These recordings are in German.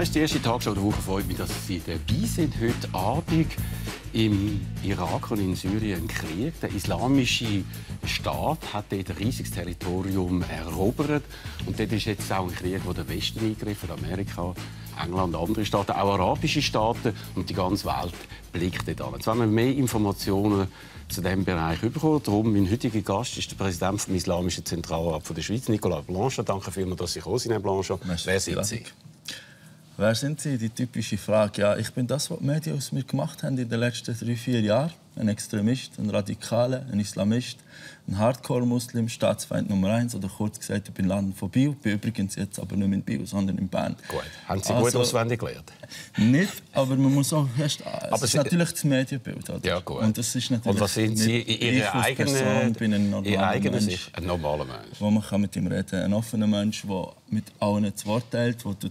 Das ist die erste Tagesschau der Woche. Freut mich, dass Sie dabei sind. Heute Abend im Irak und in Syrien ein Krieg. Der islamische Staat hat dort ein riesiges Territorium erobert. Und dort ist jetzt auch ein Krieg, wo der Westen eingegriffen hat, Amerika, England, andere Staaten, auch arabische Staaten. Und die ganze Welt blickt dort an. Jetzt wollen wir mehr Informationen zu diesem Bereich bekommen. Darum, mein heutiger Gast ist der Präsident des Islamischen Zentralrat der Schweiz, Nicolas Blanchard. Danke vielmals, dass Sie gekommen sind, Herr Blanchard. Wer sind Sie? Wer sind Sie? Die typische Frage. Ja, ich bin das, was die Medien aus mir gemacht haben in den letzten 3-4 Jahren. Ein Extremist, ein Radikaler, ein Islamist, ein Hardcore-Muslim, Staatsfeind Nummer 1. Oder kurz gesagt, ich bin Land von Biel. Ich bin übrigens jetzt aber nicht in Biel, sondern in Bern. Gut. Haben Sie gut auswendig gelernt? Nicht, aber man muss auch erst... Es ist natürlich das Medienbild. Oder? Ja, gut. Und das ist natürlich... Und was sind Sie in Ihrer eigenen... bin ein normaler Mensch. Ein normaler Mensch. Wo man mit ihm reden kann. Ein offener Mensch, der mit allen zu Wort teilt, der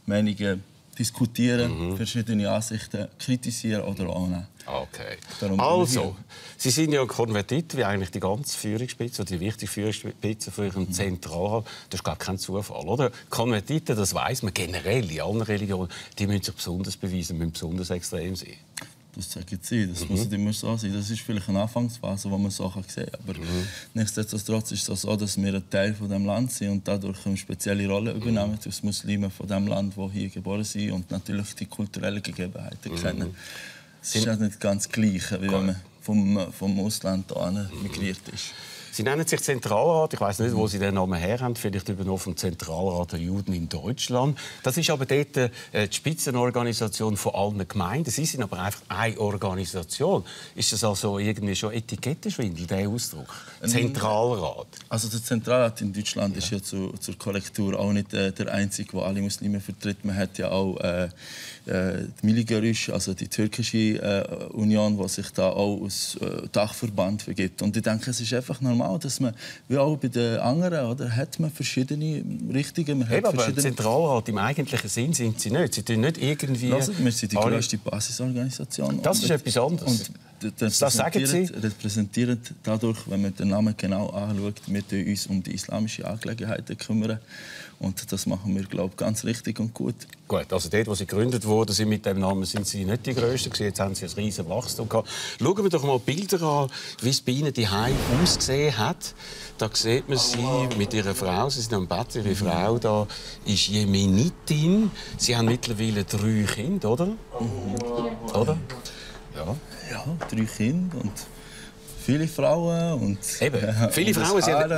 Meinungen diskutieren, verschiedene Ansichten kritisieren oder auch nicht. Okay. Also, Sie sind ja konvertiert, wie eigentlich die ganze Führungsspitze, oder die wichtige Führungsspitze von Ihrem Zentralrat. Das ist gar kein Zufall, oder? Konvertiten, das weiss man generell in allen Religionen, die müssen sich besonders beweisen, müssen besonders extrem sein. Das sagen Sie, das muss nicht immer so sein. Das ist vielleicht eine Anfangsphase, wo man so sehen kann. Aber nichtsdestotrotz ist es so, dass wir ein Teil von dem Land sind und dadurch eine spezielle Rolle übernehmen als Muslime von dem Land, wo hier geboren sind und natürlich die kulturellen Gegebenheiten kennen. Es ist ja nicht ganz gleich, wie wenn man vom Ausland hierher migriert ist. Sie nennen sich Zentralrat. Ich weiss nicht, wo Sie den Namen her haben. Vielleicht übernommen vom Zentralrat der Juden in Deutschland. Das ist aber dort die Spitzenorganisation von allen Gemeinden. Sie sind aber einfach eine Organisation. Ist das also irgendwie schon Etikettenschwindel, dieser Ausdruck? Zentralrat. Also der Zentralrat in Deutschland ist ja zur Korrektur auch nicht der einzige, der alle Muslime vertritt. Man hat ja auch die Miligörüş, also die türkische Union, die sich da auch als Dachverband vergibt. Und ich denke, es ist einfach normal, dass man, wie auch bei den anderen, oder, hat man verschiedene Richtungen. Aber Zentralrat im eigentlichen Sinn sind Sie nicht. Sie tun nicht irgendwie... Also, wir sind die grösste Basisorganisation. Das ist etwas anderes. Das sagen Sie? Repräsentieren dadurch, wenn man den Namen genau anschaut, wir uns um die islamischen Angelegenheiten kümmern. Und das machen wir, glaube ich, ganz richtig und gut. Gut, also dort, wo Sie gegründet wurden, sind mit dem Namen, sind Sie nicht die Größten. Jetzt haben Sie ein riesiges Wachstum gehabt. Schauen wir doch mal Bilder an, wie es bei Ihnen daheim ausgesehen hat. Da sieht man Sie mit Ihrer Frau. Sie sind am Bett. Ihre Frau da ist Jemenitin. Sie haben mittlerweile 3 Kinder, oder? Oder? Ja. Ja, 3 Kinder und viele Frauen und viele Frauen Sie haben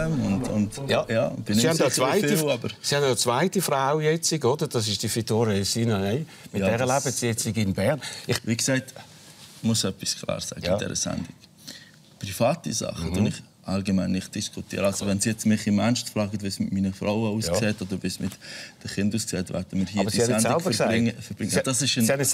eine zweite Frau jetzt, oder? Das ist die Vittoria Sinai. Mit der leben Sie jetzt in Bern. Wie gesagt, ich muss etwas klar sagen in dieser Sendung. Private Sachen ich allgemein nicht diskutieren. Also wenn Sie jetzt mich im Ernst fragen, wie es mit meiner Frau aussieht oder wie es mit den Kindern aussieht, werden wir hier aber die Sendung verbringen. Das ist eine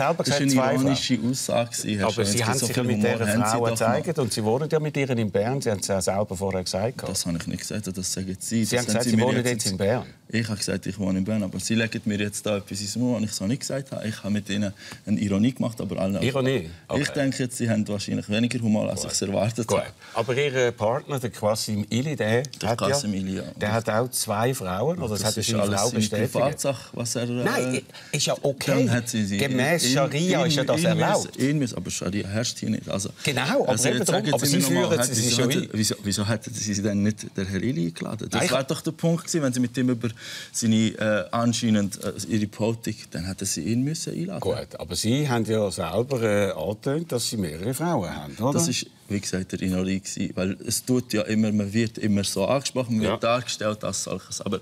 ironische Aussage. Aber Sie haben sich ja mit dieser Frau gezeigt und Sie wohnen ja mit ihr in Bern. Sie haben es ja selber vorher gesagt. Das habe ich nicht gesagt, das sagen Sie. Sie haben gesagt, Sie wohnen jetzt in Bern. Ich habe gesagt, ich wohne in Bern, aber Sie legen mir jetzt da etwas ins Mund, was ich so nicht gesagt habe. Ich habe mit Ihnen eine Ironie gemacht, aber alle... Ironie? Okay. Ich denke jetzt, Sie haben wahrscheinlich weniger Humor, als ich es erwartet habe. Aber Ihr Partner, der Qasim Ili, der hat auch 2 Frauen, oder das hat ist alles Frau bestätigt. Privatsache, was er... Nein, ist ja okay. Gemäss Scharia ist ja das erlaubt. Aber Scharia herrscht hier nicht. Also, genau, aber Sie führen sie schon ein. Wieso hätten Sie dann nicht den Herrn Ili eingeladen? Das wäre doch der Punkt gewesen, wenn Sie mit ihm über seine anscheinend ihre Politik, dann hätten Sie ihn einladen. Gut, aber Sie haben ja selber angetönt, dass Sie mehrere Frauen haben, oder? Das ist, wie gesagt, der Ironie gewesen, weil es tut ja immer, man wird immer so angesprochen, man wird dargestellt als solches. Aber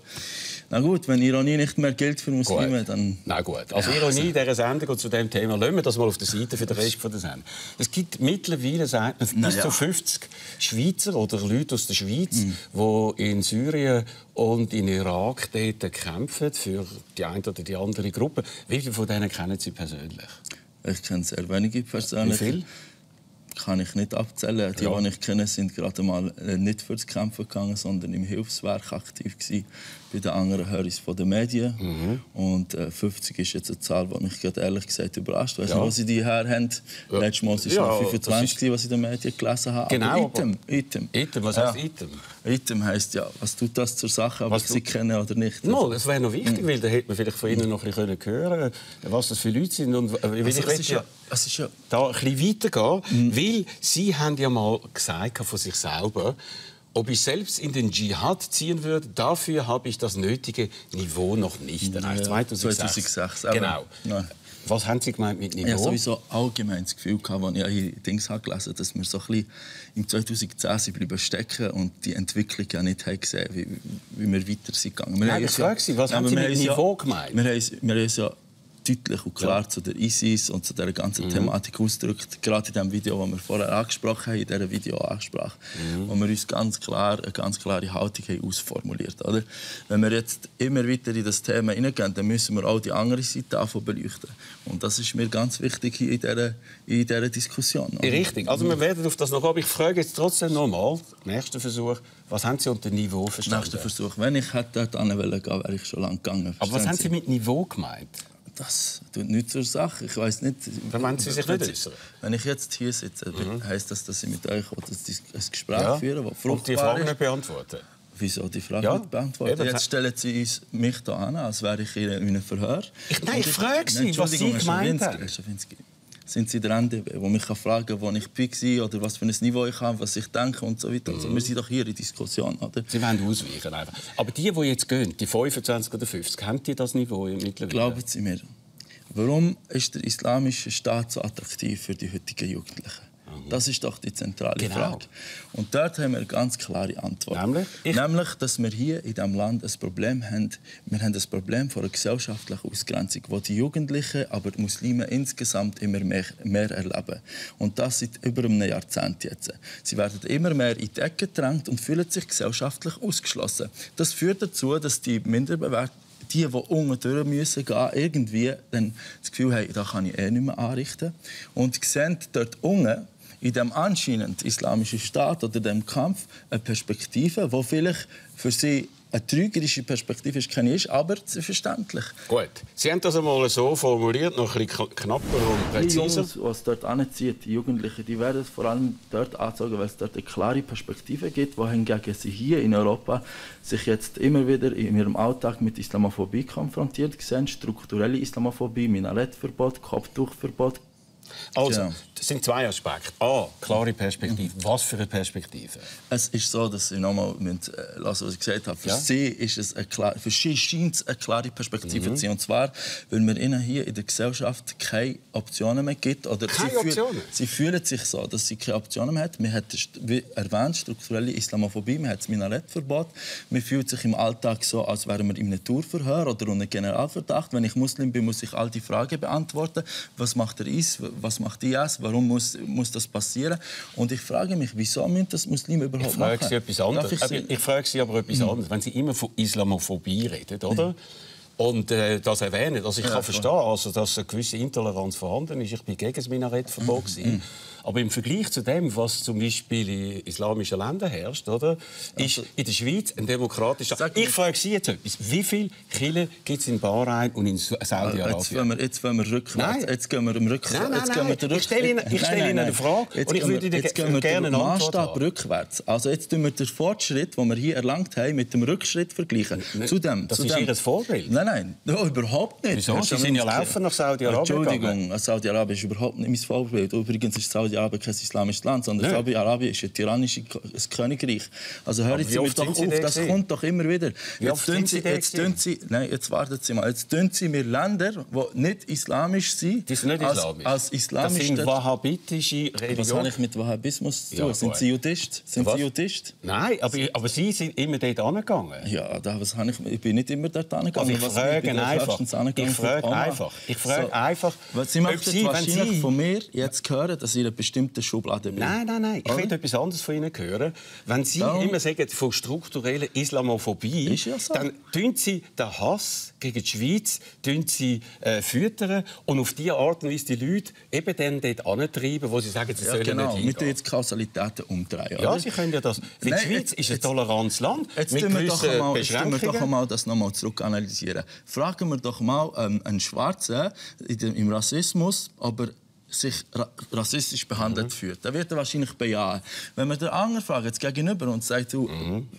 na gut, wenn Ironie nicht mehr gilt für Muslime, dann... Na gut, also Ironie dieser Sendung und zu diesem Thema lassen wir das mal auf der Seite für den Rest der Sendung. Es gibt mittlerweile, sagt man, bis zu 50 Schweizer oder Leute aus der Schweiz, die in Syrien und in Irak dort kämpfen für die eine oder die andere Gruppe. Wie viele von denen kennen Sie persönlich? Ich kenne sehr wenige persönlich. Wie viele? kann ich nicht abzählen. Die ich kenne, sind gerade mal nicht fürs Kämpfen gegangen, sondern im Hilfswerk aktiv gewesen. Bei den anderen höre ich es von den Medien. Und 50 ist jetzt eine Zahl, die mich gerade ehrlich gesagt überrascht. Ich weiß nicht, wo sie die her haben. Letztes Mal waren es noch 25, was ich in den Medien gelesen habe. Genau. Item. Was heisst Item? Item heisst ja, was tut das zur Sache, ob ich sie kenne oder nicht. No, das wäre noch wichtig, weil da hätte man vielleicht von Ihnen noch ein bisschen hören können, was das für Leute sind. Und ich möchte da ein bisschen weitergehen, weil Sie haben ja mal gesagt von sich selber, ob ich selbst in den Dschihad ziehen würde, dafür habe ich das nötige Niveau noch nicht. Ja, 2006. Genau. Nein. Was haben Sie gemeint mit Niveau? Ich habe sowieso allgemein das Gefühl gehabt, als ich hier Dings gelesen habe, dass wir so ein bisschen im 2010 bleiben stecken und die Entwicklung ja nicht haben gesehen, wie wir weiter sind gegangen. Was haben Sie mit Niveau gemeint? Wir haben es ja deutlich und klar zu der ISIS und zu dieser ganzen Thematik ausgedrückt. Gerade in dem Video, das wir vorher angesprochen haben, in dieser Videoansprache, wo wir uns eine ganz klare Haltung haben ausformuliert. Oder? Wenn wir jetzt immer weiter in das Thema hineingehen, dann müssen wir auch die andere Seite davon beleuchten. Und das ist mir ganz wichtig hier in dieser Diskussion. Oder? Richtig. Also wir werden auf das noch kommen. Ich frage jetzt trotzdem noch mal, nächster Versuch, was haben Sie unter Niveau verstanden? Nächster Versuch. Wenn ich dort hin wollte, wäre ich schon lange gegangen. Aber was haben Sie mit Niveau gemeint? Das tut nichts zur Sache. Ich weiss nicht. Dann wollen Sie sich nicht äußern. Wenn ich jetzt hier sitze, heisst das, dass ich mit euch ein Gespräch führen will, das fruchtbar und die Frage nicht beantworten? Wieso die Frage nicht beantworten? Jetzt stellen Sie mich hier an, als wäre ich in einem Verhör. Ich frage Sie, was Sie gemeint haben. Sind Sie der Ende, wo mich fragen kann, wo ich war oder was für ein Niveau ich habe, was ich denke und so weiter. Also wir sind doch hier in Diskussion, oder? Sie wollen ausweichen einfach. Aber die jetzt gehen, die 25 oder 50, haben die das Niveau mittlerweile? Glauben Sie mir, warum ist der islamische Staat so attraktiv für die heutigen Jugendlichen? Das ist doch die zentrale Frage. Und dort haben wir eine ganz klare Antwort. Nämlich, dass wir hier in diesem Land ein Problem haben. Wir haben ein Problem von einer gesellschaftlichen Ausgrenzung, wo die Jugendlichen, aber die Muslime insgesamt immer mehr erleben. Und das seit über einem Jahrzehnt jetzt. Sie werden immer mehr in die Ecke gedrängt und fühlen sich gesellschaftlich ausgeschlossen. Das führt dazu, dass die die unten durch müssen gehen, irgendwie dann das Gefühl haben, da kann ich nicht mehr anrichten. Und sehen dort unten, in dem anscheinend islamischen Staat oder dem Kampf eine Perspektive, die vielleicht für sie eine trügerische Perspektive ist, aber verständlich. Gut. Sie haben das einmal so formuliert, noch ein bisschen knapper und präziser. Die Jungs, die es dort anzieht, die Jugendlichen, die werden es vor allem dort anzogen, weil es dort eine klare Perspektive gibt, wohingegen sie hier in Europa sich jetzt immer wieder in ihrem Alltag mit Islamophobie konfrontiert sehen. Strukturelle Islamophobie, Minarettverbot, Kopftuchverbot. Also, das sind zwei Aspekte. A, klare Perspektive. Was für eine Perspektive? Es ist so, dass Sie nochmal lassen, was ich gesagt habe. Für sie ist es für sie scheint es eine klare Perspektive zu sein. Und zwar, weil wir ihnen hier in der Gesellschaft keine Optionen mehr gibt. Oder sie fühlen sich so, dass sie keine Optionen mehr haben. Man hat, wie erwähnt, strukturelle Islamophobie, man hat das Minarettverbot. Man fühlt sich im Alltag so, als wären wir in einem Tourverhör oder unter Generalverdacht. Wenn ich Muslim bin, muss ich all die Fragen beantworten. Was macht der IS? Was macht die IS? Warum muss das passieren? Und ich frage mich, wieso müssen das Muslime überhaupt machen? Ich frage Sie aber etwas anderes. Wenn Sie immer von Islamophobie reden, oder? Und das erwähnen. Also ich kann verstehen, also, dass eine gewisse Intoleranz vorhanden ist. Ich bin gegen das Minarettverbot. Aber im Vergleich zu dem, was zum Beispiel in islamischen Ländern herrscht, oder, ist in der Schweiz ein demokratischer... Ich frage Sie jetzt etwas. Wie viele Kirchen gibt es in Bahrain und in Saudi-Arabien? Jetzt wollen wir rückwärts. Jetzt gehen wir rückwärts. Ich stelle Ihnen eine Frage und ich würde Ihnen gerne eine Antwort haben. Rückwärts. Also jetzt tun wir den Fortschritt, den wir hier erlangt haben, mit dem Rückschritt vergleichen. Das ist Ihr Vorbild? Nein, überhaupt nicht. Wieso? Sie sind ja laufend nach Saudi-Arabien gegangen. Entschuldigung, Saudi-Arabien ist überhaupt nicht mein Vorbild. Übrigens ist Saudi-Arabien kein islamisches Land, sondern Saudi-Arabien ist ein tyrannisches Königreich. Also hören Sie mir doch auf, das kommt doch immer wieder. Jetzt warten Sie mal. Jetzt tun Sie mir Länder, die nicht islamisch sind, die sind nicht islamisch. Als islamisch. Das sind wahhabitische Religionen. Was habe ich mit Wahhabismus zu tun? Sind Sie Judist? Nein, aber Sie sind immer dort angegangen. Ja, ich bin nicht immer dort angegangen. frage einfach. Sie möchten wahrscheinlich von mir jetzt hören, dass Sie in einer bestimmten Schublade bin. Nein. Ich will etwas anderes von Ihnen hören. Wenn Sie immer sagen, von struktureller Islamophobie, ja so, dann tun Sie den Hass gegen die Schweiz füttern und auf diese Art und Weise die Leute eben dann dort antreiben, wo sie sagen, sie sollen nicht hingehen. Wir tun jetzt Kausalitäten umdrehen. Ja, Sie können ja das. Die Schweiz ist ein tolerantes Land mit gewissen Beschränkungen. Jetzt müssen wir doch einmal das nochmal zurückanalysieren. Fragen wir doch mal einen Schwarzen im Rassismus, ob er sich rassistisch behandelt fühlt. Da wird er wahrscheinlich bejahen. Wenn man den anderen fragt, jetzt gegenüber, und sagt, du,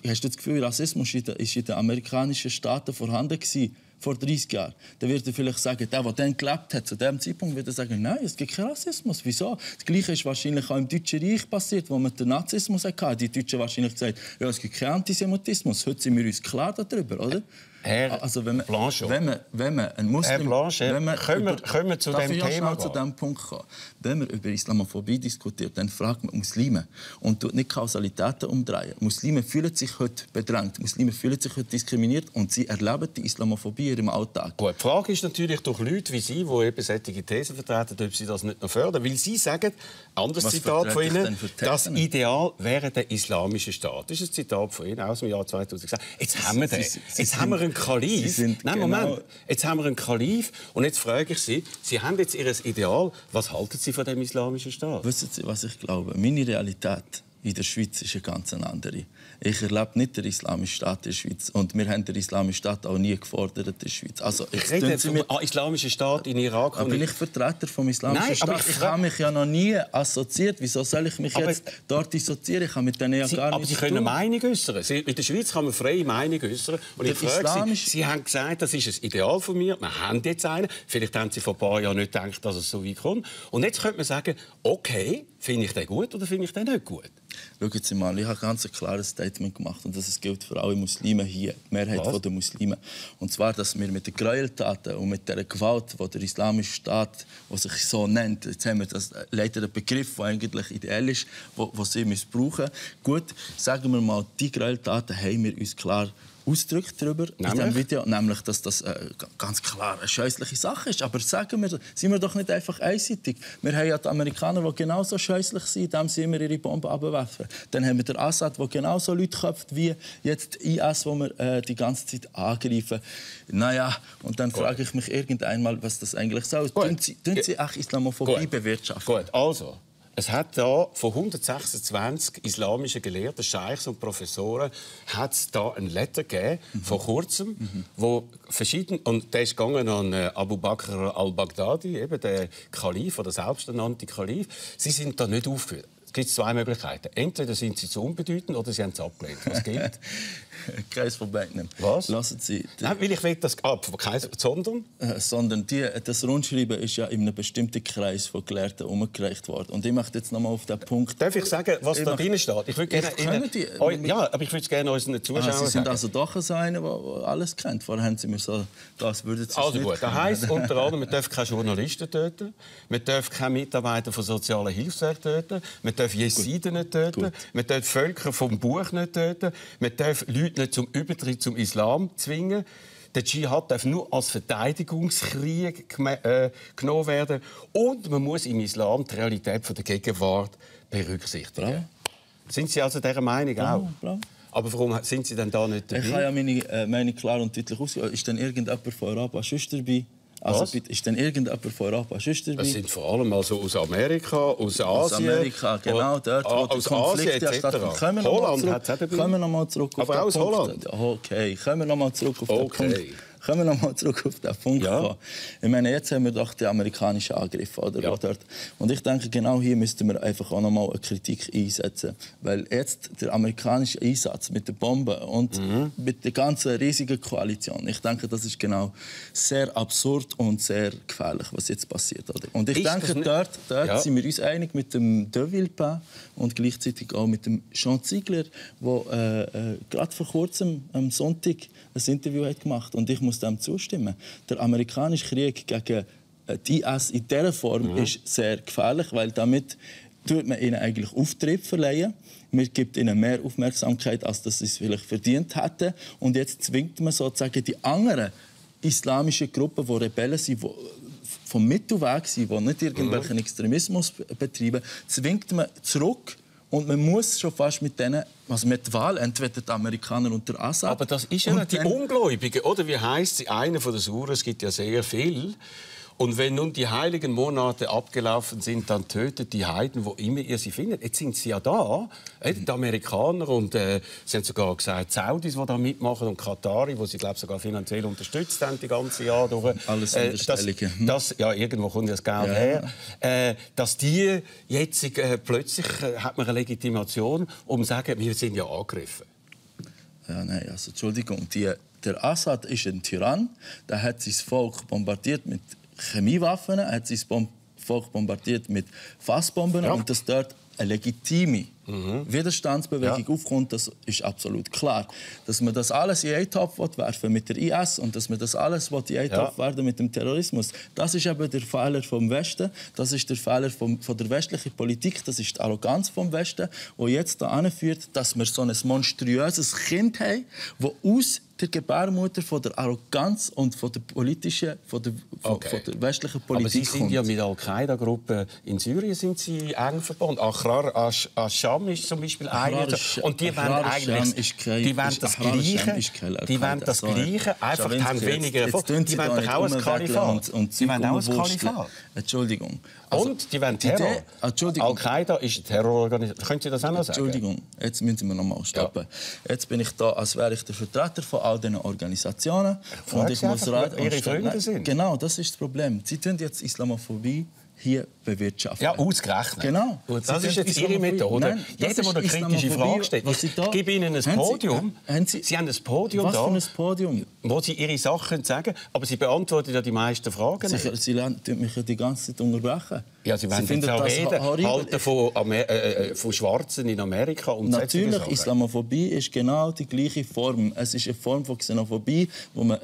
hast du das Gefühl, Rassismus ist in den amerikanischen Staaten vorhanden gewesen, vor 30 Jahren, dann wird er vielleicht sagen, der dann gelebt hat, zu dem Zeitpunkt wird er sagen, nein, es gibt keinen Rassismus. Wieso? Das Gleiche ist wahrscheinlich auch im Deutschen Reich passiert, wo man den Nazismus hatte. Die Deutschen wahrscheinlich gesagt, ja, es gibt keinen Antisemitismus. Heute sind wir uns klar darüber, oder? Herr Blanchot. Wenn man ein Muslim... Können wir zu dem Thema zu dem Punkt kommen. Wenn man über Islamophobie diskutiert, dann fragt man Muslime und tut nicht Kausalitäten umdrehen. Muslime fühlen sich heute bedrängt, Muslime fühlen sich heute diskriminiert und sie erleben die Islamophobie in ihrem Alltag. Gut, die Frage ist natürlich durch Leute wie Sie, die eben solche Thesen vertreten, ob sie das nicht noch fördern. Weil Sie sagen, anderes Zitat von Ihnen, das Ideal wäre der islamische Staat. Das ist ein Zitat von Ihnen aus dem Jahr 2006. Jetzt haben wir den. Jetzt haben wir einen Kalif. Nein, Moment. Jetzt haben wir einen Kalif und jetzt frage ich Sie, Sie haben jetzt Ihr Ideal. Was halten Sie von dem islamischen Staat? Wissen Sie, was ich glaube? Meine Realität in der Schweiz ist eine ganz andere. Ich erlebe nicht den Islamischen Staat in der Schweiz. Und wir haben den Islamischen Staat auch nie gefordert in der Schweiz. Also, ich rede vom Islamischen Staat in Irak. Aber bin ich Vertreter vom Islamischen Staat? Ich habe mich ja noch nie assoziiert. Wieso soll ich mich jetzt dort dissoziieren? Ich habe mit denen ja gar nichts zu tun. Aber Sie können eine Meinung äußern. In der Schweiz kann man freie Meinung äußern. Und ich frage Sie haben gesagt, das ist ein Ideal von mir. Wir haben jetzt einen. Vielleicht haben Sie vor ein paar Jahren nicht gedacht, dass es so weit kommt. Und jetzt könnte man sagen, okay, finde ich den gut oder finde ich den nicht gut? Schauen Sie mal, ich habe ganz ein klares Statement gemacht und das gilt für alle Muslime hier, die Mehrheit der Muslime. Und zwar, dass wir mit den Gräueltaten und mit der Gewalt, die der Islamische Staat, der sich so nennt, jetzt haben wir das leider einen Begriff, der eigentlich ideell ist, den sie missbrauchen. Gut, sagen wir mal, die Gräueltaten haben wir uns klar ausdrückt darüber in diesem Video, nämlich, dass das ganz klar eine scheußliche Sache ist. Aber sind wir doch nicht einfach einseitig. Wir haben ja die Amerikaner, die genauso scheußlich sind, indem sie immer ihre Bomben abwerfen. Dann haben wir den Assad, der genauso Leute köpft wie jetzt IS, wo wir die ganze Zeit angreifen. Naja, und dann frage ich mich irgendeinmal, was das eigentlich soll. Tun Sie auch Islamophobie bewirtschaften? Gut, also. Es hat da von 126 islamischen Gelehrten, Scheichs und Professoren, hat es da ein Letter gegeben, vor kurzem, wo verschieden, und der ist gegangen an Abu Bakr al-Baghdadi, eben der Kalif oder selbsternannte Kalif. Sie sind da nicht aufgeführt. Es gibt zwei Möglichkeiten. Entweder sind sie zu unbedeutend oder sie haben es abgelehnt. Was gibt? Keins von beiden. Was? Lassen Sie... Nein, weil ich will das... sondern? Sondern das Rundschreiben ist ja in einem bestimmten Kreis von Gelehrten umgereicht worden. Und ich möchte jetzt noch mal auf den Punkt... Darf ich sagen, was da drin steht? Ich würde gerne... Ja, aber ich würde es gerne unseren Zuschauern sagen. Sie sind also doch so einer, der alles kennt. Vorher haben Sie mir so... Das würden Sie also gut, das heisst unter anderem, man darf keine Journalisten töten, man darf keine Mitarbeiter von sozialen Hilfswerken töten, man darf Jesiden nicht töten, man darf Völker vom Buch nicht töten, man darf Leute nicht zum Übertritt zum Islam zwingen. Der Dschihad darf nur als Verteidigungskrieg genommen werden. Und man muss im Islam die Realität der Gegenwart berücksichtigen. Bra. Sind Sie also dieser Meinung auch? Bra. Aber warum sind Sie denn da nicht dabei? Ich habe ja meine Meinung klar und deutlich ausgesprochen. Ist denn irgendjemand von Europa sonst dabei? Also, ist denn irgendjemand von Europa sonst dabei? Das sind vor allem also aus Amerika, aus Asien. Aus Amerika, genau, dort, wo der Konflikt stattfindet. Kommen wir noch mal zurück auf den Punkt. Aber auch aus Holland? Okay, kommen wir noch mal zurück auf den Punkt. Kommen wir noch mal zurück auf den Punkt. Ja. Ich meine, jetzt haben wir doch die amerikanischen Angriffe, oder? Ja. Dort. Und ich denke, genau hier müssten wir einfach auch noch mal eine Kritik einsetzen. Weil jetzt der amerikanische Einsatz mit den Bomben und mit der ganzen riesigen Koalition, ich denke, das ist genau sehr absurd und sehr gefährlich, was jetzt passiert. Oder? Und ich denke, dort sind wir uns einig mit dem De Villepin und gleichzeitig auch mit dem Jean Ziegler, der gerade vor kurzem am Sonntag ein Interview hat gemacht. Und ich muss dem zustimmen. Der amerikanische Krieg gegen die IS in dieser Form ist sehr gefährlich, weil damit tut man ihnen eigentlich Auftrieb verleihen. Man gibt ihnen mehr Aufmerksamkeit, als dass sie es vielleicht verdient hätten. Und jetzt zwingt man sozusagen die anderen islamische Gruppen, die Rebellen sind, die vom Mittelweg sind, die nicht irgendwelchen Extremismus betreiben, zwingt man zurück. Und man muss schon fast mit denen, also mit der Wahl, entweder die Amerikaner und der Assad. Aber das ist ja nicht die Ungläubigen, oder? Wie heisst sie? Einer von den Suren, es gibt ja sehr viel. Und wenn nun die heiligen Monate abgelaufen sind, dann tötet die Heiden, wo immer ihr sie findet. Jetzt sind sie ja da, die Amerikaner und sie haben sogar gesagt, Saudis, die da mitmachen und Katari, die sie glaube sogar finanziell unterstützt haben die ganze Jahr durch. Alles Unterstellungen. Ja, irgendwo kommt das Geld her. Dass die jetzt plötzlich hat man eine Legitimation, um zu sagen, wir sind ja angegriffen. Ja, nein, also Entschuldigung, der Assad ist ein Tyrann, der hat sein Volk bombardiert mit Chemiewaffen, er hat sein Volk bombardiert mit Fassbomben und dass dort eine legitime Widerstandsbewegung aufkommt, das ist absolut klar. Dass man das alles in einen Topf werfen mit der IS und dass man das alles in einen Topf werfen mit dem Terrorismus, das ist eben der Fehler vom Westen, das ist der Fehler von der westlichen Politik, das ist die Arroganz vom Westen, die jetzt dahin führt, dass wir so ein monströses Kind haben, das aus der Gebärmutter von der Arroganz und von der politischen, von der westlichen Politik Aber Sie sind ja mit Al-Qaida-Gruppen in Syrien sind Sie eng verbunden. Ahrar al-Sham ist zum Beispiel eine. Und die wollen eigentlich das Gleiche, einfach haben weniger Erfolg. Die wollen doch auch ein Kalifat. Die wollen auch ein Kalifat. Entschuldigung. Und die wollen Terror. Al-Qaida ist eine Terrororganisation. Können Sie das auch noch sagen? Entschuldigung, jetzt müssen wir noch mal stoppen. Ja. Jetzt bin ich da, als wäre ich der Vertreter von all diesen Organisationen. Und ich muss Ihre Freunde sind. Genau, das ist das Problem. Sie tun jetzt Islamophobie hier bewirtschaften. Ja, ausgerechnet. Genau. Und das ist jetzt Ihre Methode. Nein, jeder, der eine kritische Frage stellt. Ich gebe Ihnen ein Podium. Sie haben ein Podium was da. Was für ein Podium? Wo Sie Ihre Sachen sagen können. Aber Sie beantworten ja die meisten Fragen. Sie tun mich ja die ganze Zeit unterbrechen. Ja, Sie wollen jetzt auch reden halten von Schwarzen in Amerika. Und natürlich, Islamophobie ist genau die gleiche Form. Es ist eine Form von Xenophobie, wo man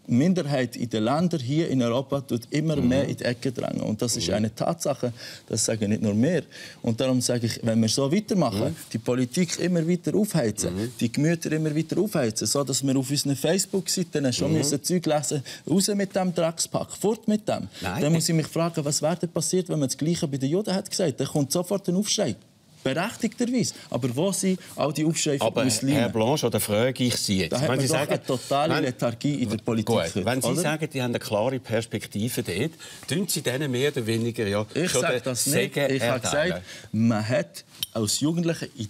Minderheit in den Ländern hier in Europa tut immer mehr in die Ecke drängen. Und das ist eine Tatsache, das sagen nicht nur wir. Und darum sage ich, wenn wir so weitermachen, die Politik immer weiter aufheizen, die Gemüter immer weiter aufheizen, so dass wir auf unseren Facebook-Seiten schon Zeug lesen, raus mit dem Dreckspack, fort mit dem. Nein. Dann muss ich mich fragen, was wäre denn passiert, wenn man das Gleiche bei den Juden hat gesagt? Dann kommt sofort ein Aufschrei. Berechtigterweise. Aber wo sind all die Aufschrei von Muslimen? Herr Blanche, da frage ich Sie jetzt. Da hat man doch eine totale Lethargie in der Politik. Gut, wenn Sie sagen, die haben eine klare Perspektive dort, tun Sie denen mehr oder weniger ja ich sage das nicht. Ich habe gesagt, man hat als Jugendliche in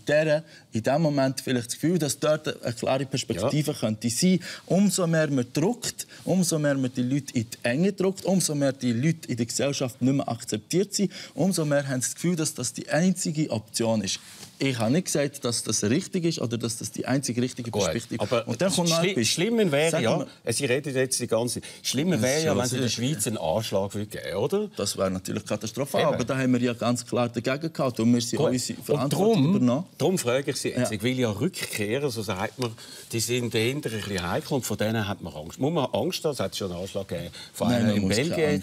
diesem Moment vielleicht das Gefühl, dass dort eine klare Perspektive könnte sein. Umso mehr man druckt, umso mehr man die Leute in die Enge druckt, umso mehr die Leute in der Gesellschaft nicht mehr akzeptiert sind, umso mehr haben sie das Gefühl, dass das die einzige Option ist. Ich habe nicht gesagt, dass das richtig ist oder dass das die einzige richtige Perspektive ist. Und dann kommt noch etwas. Schlimmer wäre ja, Sie reden jetzt die ganze Zeit, schlimmer wäre ja, wenn es in der Schweiz einen Anschlag geben würde, oder? Das wäre natürlich katastrophal, aber da haben wir ja ganz klar dagegen gehabt und wir sind unsere Verantwortung übernommen. Darum frage ich Sie jetzt, ich will ja rückkehren, so sagt man, die sind eher ein bisschen heikel und von denen hat man Angst. Muss man Angst haben? Es hat schon einen Anschlag gegeben von einer in Belgien.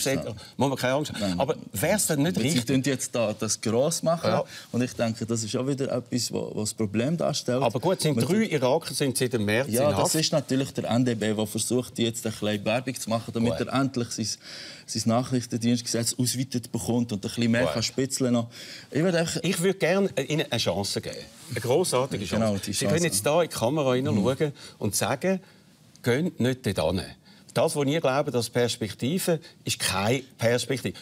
Muss man keine Angst haben. Aber wäre es dann nicht richtig? Sie tun jetzt da das gross machen und ich denke, das ist auch wieder etwas, was das Problem darstellt. Aber gut, sind 3 Iraker sind seit dem März in Haft. Das ist natürlich der NDB, der versucht, jetzt ein bisschen Werbung zu machen, damit er endlich sein Nachrichtendienstgesetz ausweitet bekommt und ein bisschen mehr kann spitzeln kann. Ich würde gerne Ihnen eine Chance geben. Eine grossartige Chance. Genau, Sie können jetzt hier in die Kamera hineinschauen und sagen, geht nicht dort hin. Das, was ihr glaubt, als Perspektive, ist keine Perspektive.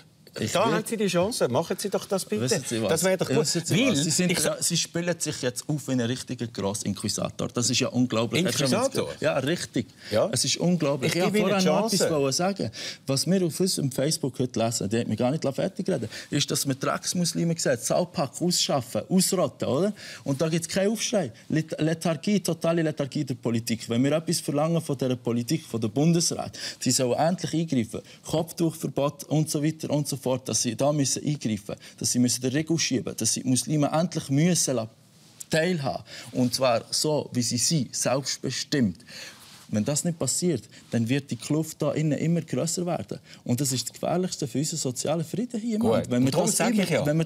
Da haben Sie die Chance. Machen Sie doch das bitte. Das wäre doch gut. Sie spielen sich jetzt auf wie ein richtiger Grossinquisitor. Das ist ja unglaublich. Inquisitor? Ja, richtig. Ja? Es ist unglaublich. Ich wollte vorhin noch etwas sagen. Was wir auf unserem Facebook heute lesen, die hat mich gar nicht fertig reden, ist, dass wir Drecksmuslime gesagt Saupack ausschaffen, ausrotten, oder? Und da gibt es keinen Aufschrei. Lethargie, totale Lethargie der Politik. Wenn wir etwas verlangen von der Politik, von der Bundesrat, sie sollen endlich eingreifen, Kopftuchverbot und so weiter und so fort, dass sie da müssen eingreifen müssen, dass sie den Riegel schieben müssen, dass sie die Muslime endlich müssen teilhaben. Und zwar so, wie sie sind, selbstbestimmt. wenn das nicht passiert, dann wird die Kluft da innen immer grösser werden. Und das ist das Gefährlichste für unseren sozialen Frieden hier im Land. Wenn man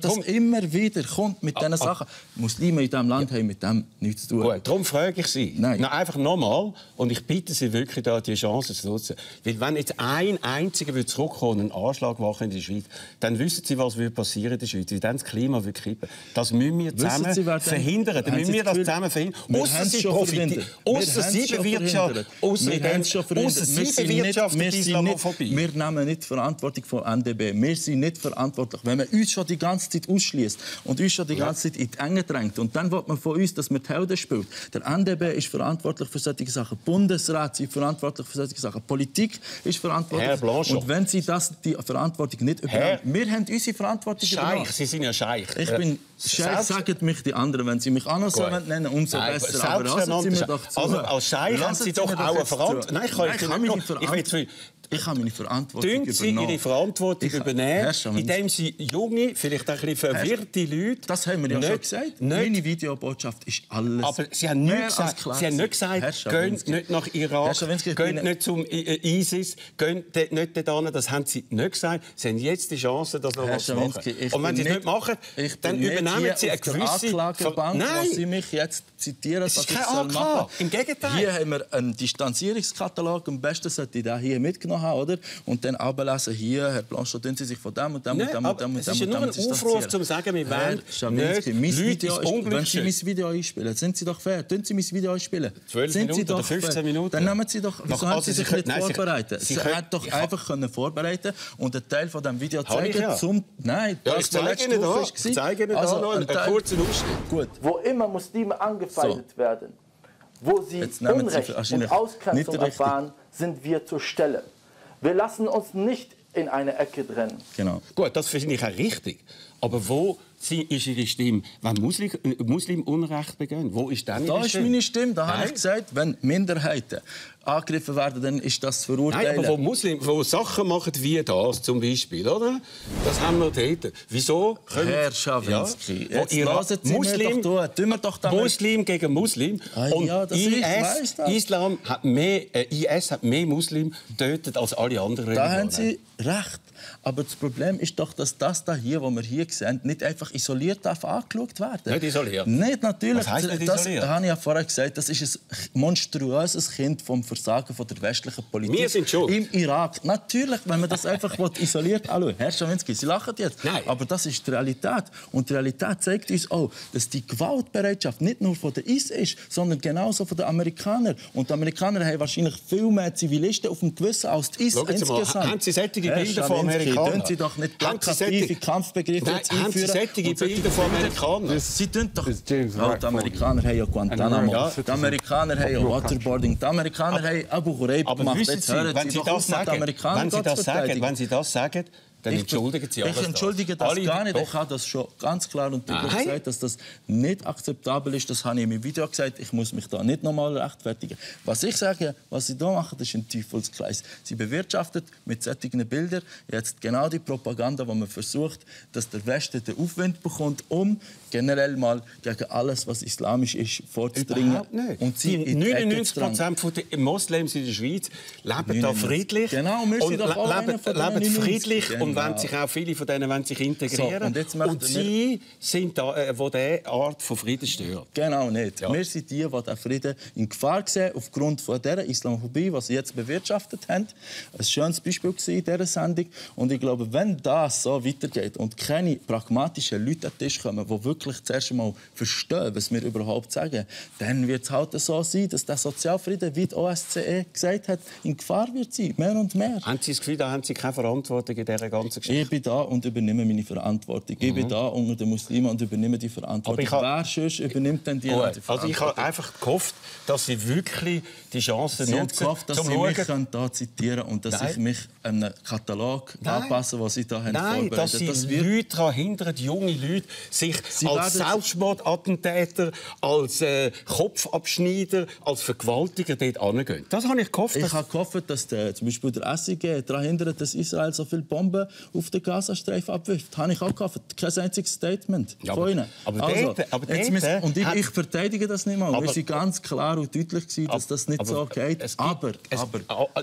das immer wieder kommt mit diesen Sachen, Muslime in diesem Land haben mit dem nichts zu tun. Gut, darum frage ich Sie. Einfach nochmal, und ich bitte Sie wirklich, da die Chance zu nutzen. Weil wenn jetzt ein einziger zurückkommen und einen Anschlag machen in der Schweiz, dann wissen Sie, was passieren in der Schweiz. Wie dann das Klima wird kippen. Das müssen wir zusammen verhindern. Dann müssen wir das zusammen verhindern. Ausser Sie profitieren. Ausser Sie bewirtschaften. Wir nehmen nicht Verantwortung von NDB. Wir sind nicht verantwortlich. Wenn man uns schon die ganze Zeit ausschließt und uns schon die ganze Zeit in die Enge drängt und dann will man von uns, dass wir die Helden spielen. Der NDB ist verantwortlich für solche Sachen. Bundesrat ist verantwortlich für solche Sachen. Politik ist verantwortlich. Herr Blanchard. Und wenn Sie die Verantwortung nicht übernehmen, wir haben unsere Verantwortung übernommen. Sie sind ja Scheich. Ich bin Scheich, sagen mich die anderen. Wenn Sie mich auch noch so nennen, umso besser. Aber lassen Sie mir doch zu. Also als Scheich haben Sie doch auch eine Verantwortung. Nein, ich habe meine Verantwortung übernommen. Sie Ihre Verantwortung übernehmen, indem Sie junge, vielleicht ein bisschen verwirrte Leute... Das haben wir ja schon gesagt. Meine Videobotschaft ist alles. Aber Sie haben nicht gesagt, geht nicht nach Irak, geht nicht zum ISIS, geht nicht dorthin. Das haben Sie nicht gesagt. Sie haben jetzt die Chance, das noch zu machen. Und wenn Sie es nicht machen, dann übernehmen Sie eine gewisse... Nein! Was Sie mich jetzt zitieren, das ist keine Anklage. Im Gegenteil. Hier haben wir einen Distanzierungskatalog. Am besten sollte ich den hier mitgenommen haben, oder? Und dann ablesen, hier, Herr Blanchard, tun Sie sich von dem und dem und dem und dem. Es ist ja nur ein Aufruf, um zu sagen, wir wollen nicht Leute ins Unglück wenn Sie mein Video einspielen, sind Sie doch fair. Tun Sie mein Video einspielen. 12 Minuten oder 15 Minuten. Dann nehmen Sie doch... Wieso haben Sie sich nicht vorbereitet? Sie hätten doch einfach vorbereiten und einen Teil von diesem Video zeigen zum... Nein, das war letzte Woche. Ich zeige Ihnen da noch einen kurzen Ausschnitt. Gut. Wo immer Muslime angefeindet werden, wo sie Unrecht und Ausgrenzung erfahren, sind wir zur Stelle. Wir lassen uns nicht in eine Ecke drängen. Genau. Gut, das finde ich auch richtig. Aber wo ist Ihre Stimme, wenn Muslim Unrecht begehen? Wo ist dann Ihre Stimme? Da ist meine Stimme. Da habe ich gesagt, wenn Minderheiten angegriffen werden, dann ist das zu verurteilen. Nein, aber wo Sachen machen wie das zum Beispiel, oder? Das haben wir dort. Wieso können... Herr Schawinski, Muslim gegen Muslim. Und IS hat mehr Muslim getötet als alle anderen. Da haben Sie recht. Aber das Problem ist doch, dass das hier, was wir hier sehen, nicht einfach isoliert angeschaut werden. Nicht isoliert? Nicht, natürlich. Was heisst nicht isoliert? Das habe ich ja vorher gesagt. Das ist ein monströses Kind vom Versagen von der westlichen Politik. Wir sind schuld. Im Irak. Natürlich, wenn man das einfach isoliert anschaut. Herr Schawinski, Sie lachen jetzt. Nein. Aber das ist die Realität. Und die Realität zeigt uns auch, dass die Gewaltbereitschaft nicht nur von der IS ist, sondern genauso von den Amerikanern. Und die Amerikaner haben wahrscheinlich viel mehr Zivilisten auf dem Gewissen als die IS insgesamt. Haben Sie solche Bilder von Amerikanern? Tun Sie doch nicht plakative Kampfbegriffe einführen. Haben Sie solche Bilder von Amerikanern? Sie tun doch... Die Amerikaner haben ja Guantanamo. Die Amerikaner haben ja Waterboarding. Die Amerikaner haben Abu Ghraib gemacht. Aber wissen Sie, wenn Sie das sagen, dann entschuldigen Sie alles. Ich entschuldige das gar nicht. Ich habe das schon ganz klar und deutlich gesagt, dass das nicht akzeptabel ist. Das habe ich in meinem Video gesagt. Ich muss mich da nicht nochmal rechtfertigen. Was ich sage, was Sie hier machen, das ist ein Teufelskreis. Sie bewirtschaftet mit solchen Bildern jetzt genau die Propaganda, wo man versucht, dass der Westen den Aufwind bekommt, um generell mal gegen alles, was islamisch ist, vorzudringen. Und Sie 99% der Moslems in der Schweiz leben da friedlich. Genau, wir sind doch auch leben friedlich. Und wollen sich auch viele von denen wollen sich integrieren. Und Sie sind da, die diese Art von Frieden stören. Genau nicht. Ja. Wir sind die den Frieden in Gefahr sehen, aufgrund von dieser Islamophobie, die Sie jetzt bewirtschaftet haben. Ein schönes Beispiel in dieser Sendung. Und ich glaube, wenn das so weitergeht und keine pragmatischen Leute an den Tisch kommen, die wirklich zuerst einmal verstehen, was wir überhaupt sagen, dann wird es halt so sein, dass der Sozialfrieden, wie die OSZE gesagt hat, in Gefahr wird sein. Mehr und mehr. Haben Sie das Gefühl, da haben Sie keine Verantwortung in dieser ganzen Geschichte? Ich bin da und übernehme meine Verantwortung. Ich bin da unter den Muslimen und übernehme die Verantwortung. Wer sonst übernimmt denn die Verantwortung? Also ich habe einfach gehofft, dass Sie wirklich die Chance nutzen, Sie haben gehofft, dass Sie mich da zitieren und dass ich mich einem Katalog anpasse, den Sie da haben vorbereitet. Dass Sie Leute daran hindern, junge Leute, sich als Selbstmordattentäter, als Kopfabschneider, als Vergewaltiger dort hingehen. Das habe ich gehofft. Ich habe gehofft, dass zum Beispiel der SIG daran hindert, dass Israel so viele Bomben auf den Gazastreifen abwirft. Habe ich auch gehabt. Kein einziges Statement von Ihnen. Ich verteidige das nicht mal. Wir waren ganz klar und deutlich gewesen, dass das nicht so geht.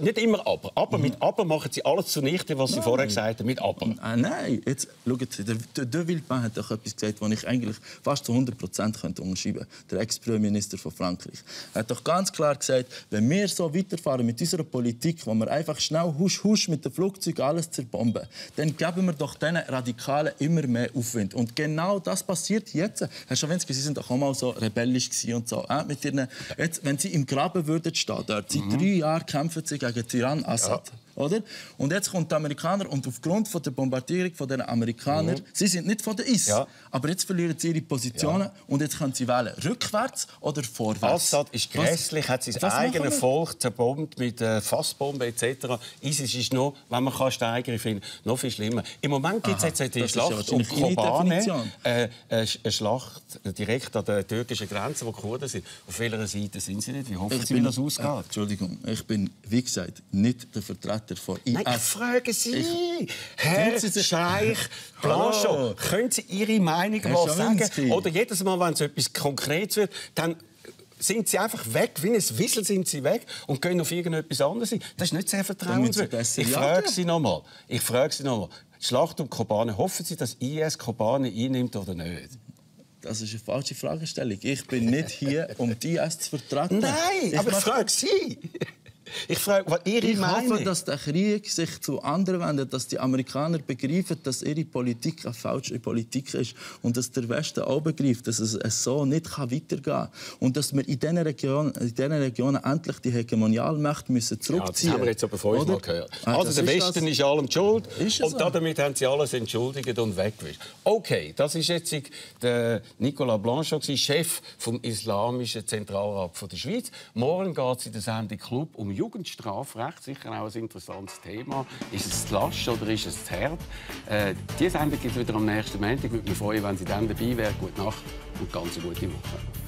Nicht immer aber. Aber mit aber machen Sie alles zunichte, was Sie vorher gesagt haben. Mit aber. Nein, jetzt schauen Sie. Der Wildmann hat doch etwas gesagt, was ich eigentlich fast zu 100% unterschreiben könnte. Der Ex-Premierminister von Frankreich. Er hat doch ganz klar gesagt, wenn wir so weiterfahren mit unserer Politik, wo wir einfach schnell husch mit den Flugzeugen alles zerbomben, dann geben wir doch diesen Radikalen immer mehr Aufwind. Und genau das passiert jetzt. Herr Schawinski, Sie sind doch auch mal so rebellisch und so. Mit ihren, jetzt, wenn Sie im Graben würden stehen, dort, seit 3 Jahren kämpfen Sie gegen Tyrann Assad. Ja. Oder? Und jetzt kommt die Amerikaner und aufgrund von der Bombardierung von den Amerikanern, sie sind nicht von der IS, aber jetzt verlieren sie ihre Positionen und jetzt können sie wählen, rückwärts oder vorwärts. Assad ist grässlich, hat sein eigenes Volk zerbombt mit Fassbomben etc. ISIS ist noch, wenn man kann steigern finden, noch viel schlimmer. Im Moment gibt es jetzt die Schlacht um Kobane, eine Schlacht direkt an der türkischen Grenze, wo die Kurden sind. Auf welcher Seite sind sie nicht? Wie hoffen Sie, wie das ausgeht? Entschuldigung, ich bin, wie gesagt, nicht der Vertreter von IS. Nein, ich frage Sie, Herr Scheich Blanchot, können Sie Ihre Meinung mal sagen? Oder jedes Mal, wenn es etwas Konkretes wird, dann sind Sie einfach weg, wie ein Wissel sind Sie weg und gehen auf irgendetwas anderes. Das ist nicht sehr vertrauenswürdig. Ich frage Sie noch mal. Die Schlacht um Kobane, hoffen Sie, dass IS Kobane einnimmt oder nicht? Das ist eine falsche Fragestellung. Ich bin nicht hier, um die IS zu vertreten. Nein, aber ich frage Sie. Ich frage, was Ihre Meinung? Ich hoffe, dass der Krieg sich zu anderen wendet, dass die Amerikaner begreifen, dass ihre Politik eine falsche Politik ist und dass der Westen auch begreift, dass es so nicht weitergehen kann und dass wir in diesen Regionen endlich die Hegemonialmacht müssen zurückziehen. Ja, das haben wir jetzt aber vorhin mal gehört. Also der Westen ist allem schuld und damit haben sie alles entschuldigt und weggewischt. Okay, das ist jetzt der Nicolas Blanchot, Chef vom Islamischen Zentralrat der Schweiz. Morgen geht es in der Sendung Club um Jugendstrafrecht, sicher auch ein interessantes Thema. Ist es zu lasch oder ist es zu hart? Diese Sendung gibt es wieder am nächsten Montag. Ich würde mich freuen, wenn Sie dann dabei wären. Gute Nacht und ganz eine gute Woche.